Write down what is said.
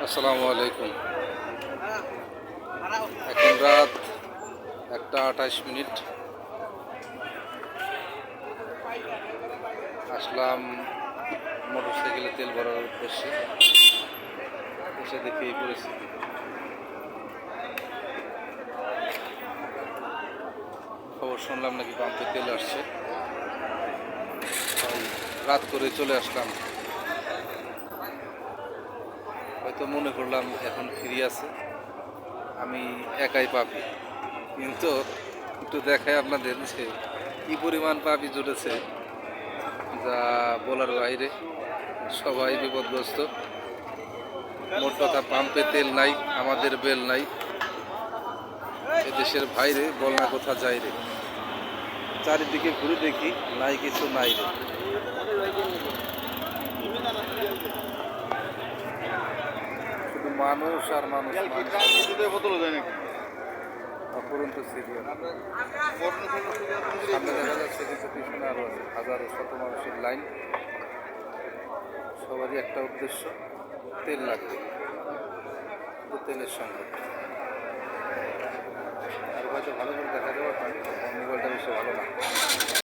আসসালামু আলাইকুম। এখন রাত 1:28। আসলাম মোটরসাইকেলে তেল ভরার উদ্দেশ্যে। এসে দেখি এই পরিস্থিতি। খবর শুনলাম নাকি পাম্পে তেল আসছে, তাই রাত করে চলে আসলাম। হয়তো মনে করলাম এখন ফ্রি আছে, আমি একাই পাপি, কিন্তু একটু দেখাই আপনাদের যে কি পরিমাণ পাপি জুটেছে, যা বলার বাইরে। সবাই বিপদগ্রস্ত। মোট কথা, পাম্পে তেল নাই, আমাদের বেল নাই। এদেশের বাইরে বল না কোথা যাই রে। চারিদিকে ঘুরে দেখি, নাই কিছু নাই রে। শুধু মানুষ আর মানুষ। অপরন্ত সিরিয়াল সামনে দেখা যাচ্ছে, কিন্তু পিছনে আরো আছে হাজারো শত মানুষের লাইন। সবারই একটা উদ্দেশ্য, তেল লাগবে। তেলের সংকট। আর হয়তো ভালো করে দেখা যাওয়ার মোবাইলটা বেশি ভালো না।